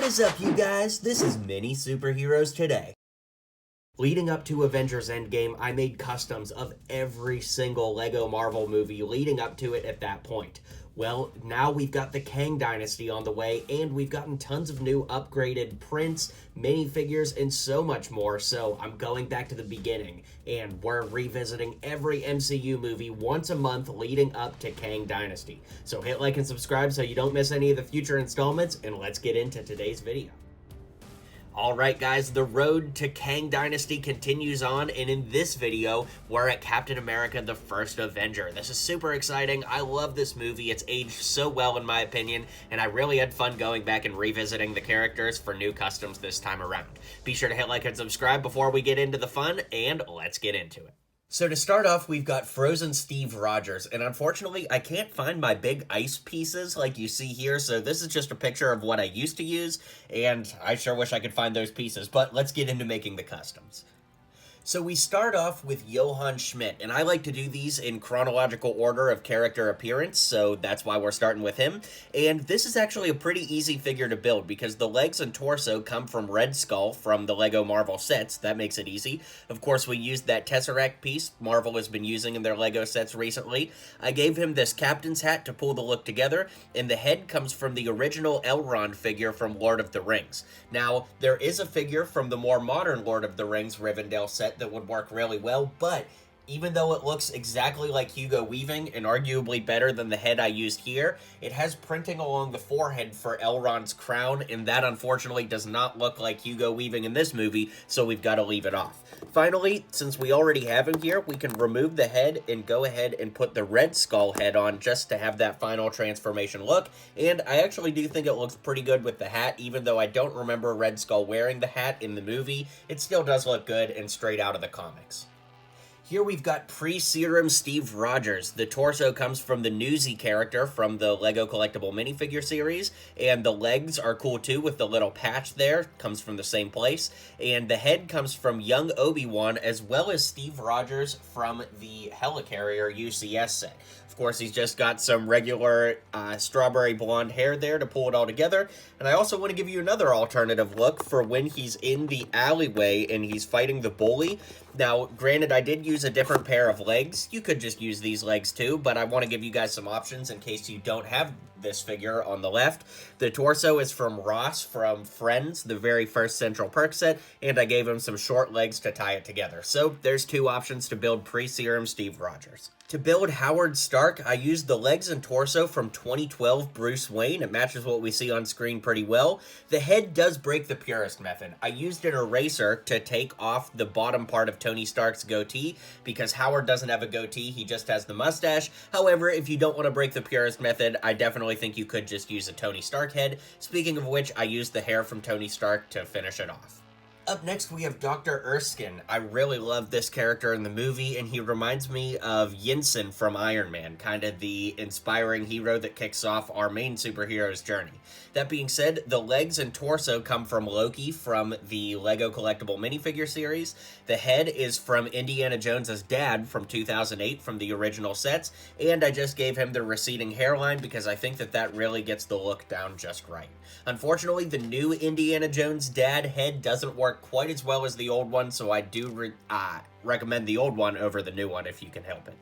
What is up, you guys? This is Mini Superheroes Today. Leading up to Avengers Endgame, I made customs of every single LEGO Marvel movie leading up to it at that point. Well, now we've got the Kang Dynasty on the way, and we've gotten tons of new upgraded prints, minifigures, and so much more, so I'm going back to the beginning, and we're revisiting every MCU movie once a month leading up to Kang Dynasty. So hit like and subscribe so you don't miss any of the future installments, and let's get into today's video. Alright guys, the road to Kang Dynasty continues on, and in this video, we're at Captain America the First Avenger. This is super exciting. I love this movie. It's aged so well in my opinion, and I really had fun going back and revisiting the characters for new customs this time around. Be sure to hit like and subscribe before we get into the fun, and let's get into it. So to start off, we've got frozen Steve Rogers, and unfortunately, I can't find my big ice pieces like you see here, so this is just a picture of what I used to use, and I sure wish I could find those pieces, but let's get into making the customs. So we start off with Johann Schmidt, and I like to do these in chronological order of character appearance, so that's why we're starting with him. And this is actually a pretty easy figure to build because the legs and torso come from Red Skull from the LEGO Marvel sets. That makes it easy. Of course, we used that Tesseract piece Marvel has been using in their LEGO sets recently. I gave him this captain's hat to pull the look together, and the head comes from the original Elrond figure from Lord of the Rings. Now, there is a figure from the more modern Lord of the Rings Rivendell set that would work really well, but even though it looks exactly like Hugo Weaving and arguably better than the head I used here, it has printing along the forehead for Elrond's crown, and that unfortunately does not look like Hugo Weaving in this movie, so we've got to leave it off. Finally, since we already have him here, we can remove the head and go ahead and put the Red Skull head on just to have that final transformation look, and I actually do think it looks pretty good with the hat. Even though I don't remember Red Skull wearing the hat in the movie, it still does look good and straight out of the comics. Here we've got pre-serum Steve Rogers. The torso comes from the Newsy character from the LEGO collectible minifigure series, and the legs are cool too with the little patch there, comes from the same place, and the head comes from young Obi-Wan as well as Steve Rogers from the Helicarrier UCS set. Of course, he's just got some regular strawberry blonde hair there to pull it all together. And I also want to give you another alternative look for when he's in the alleyway and he's fighting the bully. Now, granted, I did use a different pair of legs. You could just use these legs too, but I want to give you guys some options in case you don't have this figure on the left. The torso is from Ross from Friends, the very first Central Perk set, and I gave him some short legs to tie it together. So there's two options to build pre-serum Steve Rogers. To build Howard Stark, I used the legs and torso from 2012 Bruce Wayne. It matches what we see on screen pretty well. The head does break the purist method. I used an eraser to take off the bottom part of Tony Stark's goatee because Howard doesn't have a goatee, he just has the mustache. However, if you don't want to break the purist method, I definitely think you could just use a Tony Stark head. Speaking of which, I used the hair from Tony Stark to finish it off. Up next, we have Dr. Erskine. I really love this character in the movie, and he reminds me of Yinsen from Iron Man, kind of the inspiring hero that kicks off our main superhero's journey. That being said, the legs and torso come from Loki from the LEGO collectible minifigure series. The head is from Indiana Jones's dad from 2008 from the original sets, and I just gave him the receding hairline because I think that really gets the look down just right. Unfortunately, the new Indiana Jones dad head doesn't work quite as well as the old one, so I do recommend the old one over the new one if you can help it.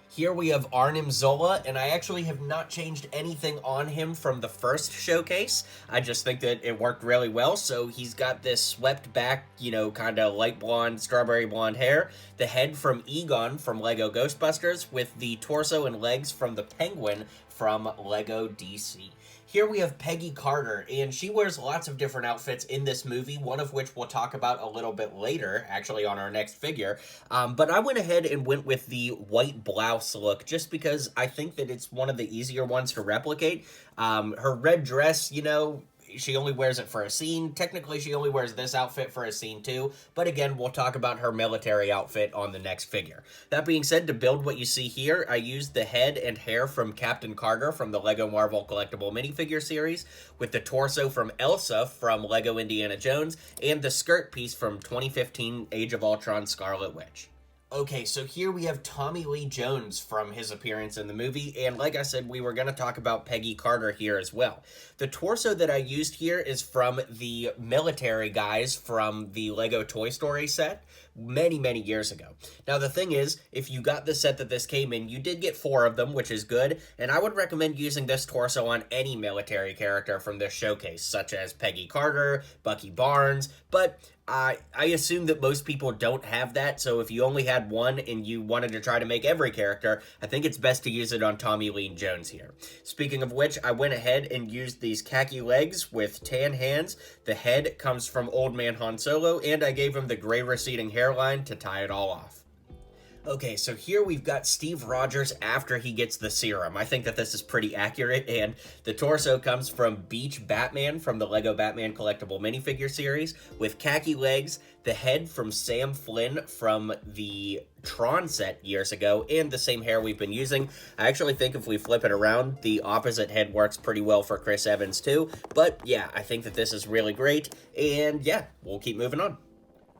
Here we have Arnim Zola, and I actually have not changed anything on him from the first showcase. I just think that it worked really well. So he's got this swept back, kind of light blonde, strawberry blonde hair. The head from Egon from LEGO Ghostbusters with the torso and legs from the Penguin from LEGO DC. Here we have Peggy Carter, and she wears lots of different outfits in this movie, one of which we'll talk about a little bit later, actually on our next figure. But I went ahead and went with the white blouse look, just because I think that it's one of the easier ones to replicate. Her red dress, she only wears it for a scene. Technically, she only wears this outfit for a scene too, but again, we'll talk about her military outfit on the next figure. That being said, to build what you see here, I used the head and hair from Captain Carter from the LEGO Marvel collectible minifigure series, with the torso from Elsa from LEGO Indiana Jones, and the skirt piece from 2015 Age of Ultron Scarlet Witch. Okay, so here we have Tommy Lee Jones from his appearance in the movie, and like I said, we were going to talk about Peggy Carter here as well. The torso that I used here is from the military guys from the Lego Toy Story set many, many years ago. Now, the thing is, if you got the set that this came in, you did get 4 of them, which is good, and I would recommend using this torso on any military character from this showcase, such as Peggy Carter, Bucky Barnes, but I assume that most people don't have that, so if you only had one and you wanted to try to make every character, I think it's best to use it on Tommy Lee Jones here. Speaking of which, I went ahead and used these khaki legs with tan hands. The head comes from Old Man Han Solo, and I gave him the gray receding hairline to tie it all off. Okay, so here we've got Steve Rogers after he gets the serum. I think that this is pretty accurate, and the torso comes from Beach Batman from the Lego Batman collectible minifigure series, with khaki legs, the head from Sam Flynn from the Tron set years ago, and the same hair we've been using. I actually think if we flip it around, the opposite head works pretty well for Chris Evans too, but yeah, I think that this is really great, and yeah, we'll keep moving on.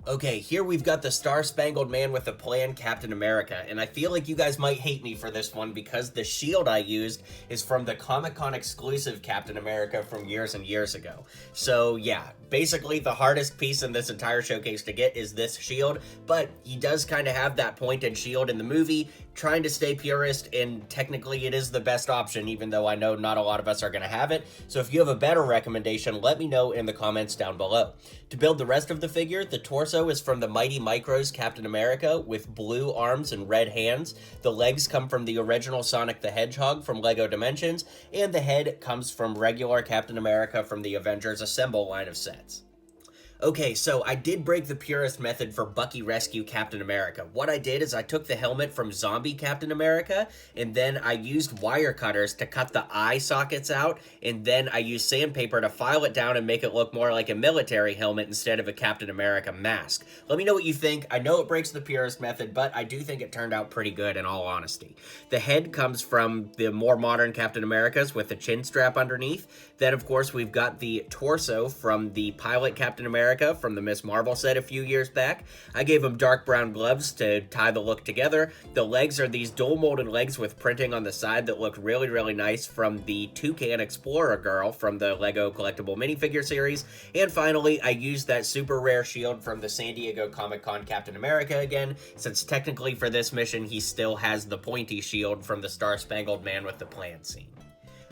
Okay, here we've got the Star-Spangled Man with a Plan, Captain America, and I feel like you guys might hate me for this one because the shield I used is from the Comic-Con exclusive Captain America from years and years ago. So yeah, basically the hardest piece in this entire showcase to get is this shield, but he does kind of have that pointed shield in the movie, trying to stay purist, and technically it is the best option, even though I know not a lot of us are going to have it. So if you have a better recommendation, let me know in the comments down below. To build the rest of the figure, the torso is from the Mighty Micros Captain America with blue arms and red hands. The legs come from the original Sonic the Hedgehog from LEGO Dimensions, and the head comes from regular Captain America from the Avengers Assemble line of sets. Okay, so I did break the purist method for Bucky Rescue Captain America. What I did is I took the helmet from Zombie Captain America, and then I used wire cutters to cut the eye sockets out, and then I used sandpaper to file it down and make it look more like a military helmet instead of a Captain America mask. Let me know what you think. I know it breaks the purist method, but I do think it turned out pretty good in all honesty. The head comes from the more modern Captain Americas with the chin strap underneath. Then, of course, we've got the torso from the pilot Captain America from the Ms. Marvel set a few years back. I gave him dark brown gloves to tie the look together. The legs are these dual molded legs with printing on the side that look really, really nice from the Toucan Explorer girl from the Lego collectible minifigure series. And finally, I used that super rare shield from the San Diego Comic-Con Captain America again, since technically for this mission, he still has the pointy shield from the Star-Spangled Man with the Plan scene.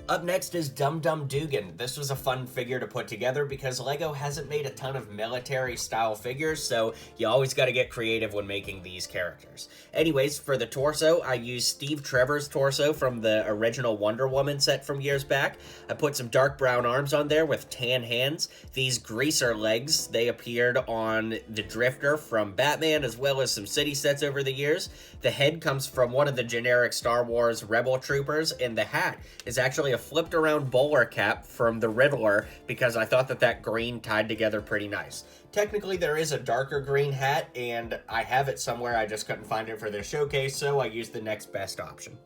Up next is Dum Dum Dugan. This was a fun figure to put together because LEGO hasn't made a ton of military-style figures, so you always got to get creative when making these characters. Anyways, for the torso, I used Steve Trevor's torso from the original Wonder Woman set from years back. I put some dark brown arms on there with tan hands. These greaser legs, they appeared on the Drifter from Batman, as well as some city sets over the years. The head comes from one of the generic Star Wars Rebel Troopers, and the hat is actually a flipped around bowler cap from the Riddler because I thought that green tied together pretty nice. Technically there is a darker green hat and I have it somewhere, I just couldn't find it for this showcase, so I used the next best option.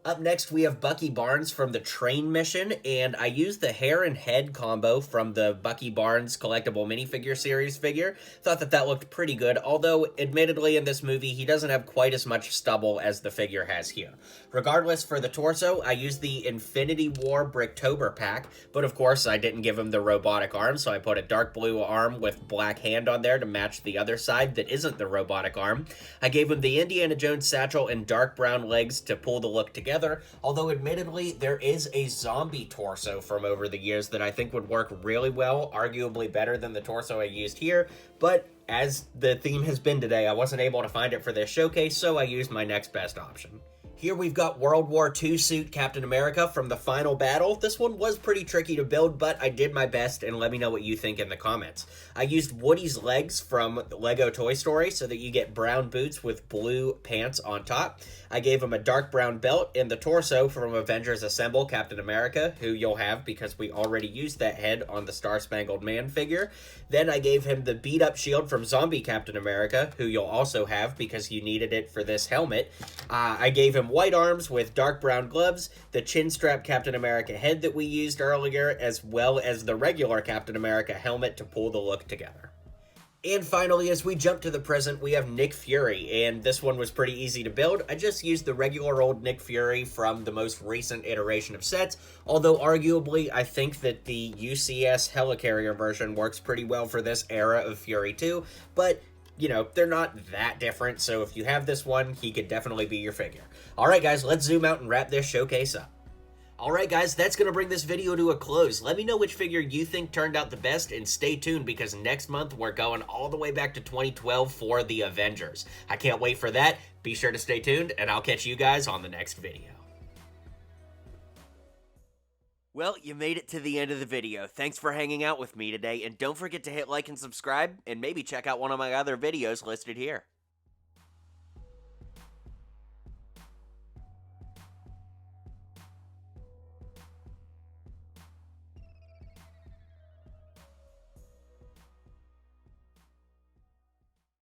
Up next, we have Bucky Barnes from the Train Mission, and I used the hair and head combo from the Bucky Barnes collectible minifigure series figure. Thought that looked pretty good, although admittedly in this movie he doesn't have quite as much stubble as the figure has here. Regardless, for the torso, I used the Infinity War Bricktober pack, but of course I didn't give him the robotic arm, so I put a dark blue arm with black hand on there to match the other side that isn't the robotic arm. I gave him the Indiana Jones satchel and dark brown legs to pull the look together, although admittedly there is a zombie torso from over the years that I think would work really well, arguably better than the torso I used here, but as the theme has been today, I wasn't able to find it for this showcase, so I used my next best option. Here we've got World War II suit Captain America from the final battle. This one was pretty tricky to build, but I did my best, and let me know what you think in the comments. I used Woody's legs from Lego Toy Story so that you get brown boots with blue pants on top. I gave him a dark brown belt and the torso from Avengers Assemble Captain America, who you'll have because we already used that head on the Star-Spangled Man figure. Then I gave him the beat-up shield from Zombie Captain America, who you'll also have because you needed it for this helmet. I gave him white arms with dark brown gloves, the chin strap Captain America head that we used earlier, as well as the regular Captain America helmet to pull the look together. And finally, as we jump to the present, we have Nick Fury, and this one was pretty easy to build. I just used the regular old Nick Fury from the most recent iteration of sets, although arguably I think that the UCS Helicarrier version works pretty well for this era of Fury too, but you know, they're not that different, so if you have this one, he could definitely be your figure. Alright guys, let's zoom out and wrap this showcase up. Alright guys, that's going to bring this video to a close. Let me know which figure you think turned out the best, and stay tuned because next month we're going all the way back to 2012 for the Avengers. I can't wait for that. Be sure to stay tuned, and I'll catch you guys on the next video. Well, you made it to the end of the video. Thanks for hanging out with me today, and don't forget to hit like and subscribe, and maybe check out one of my other videos listed here.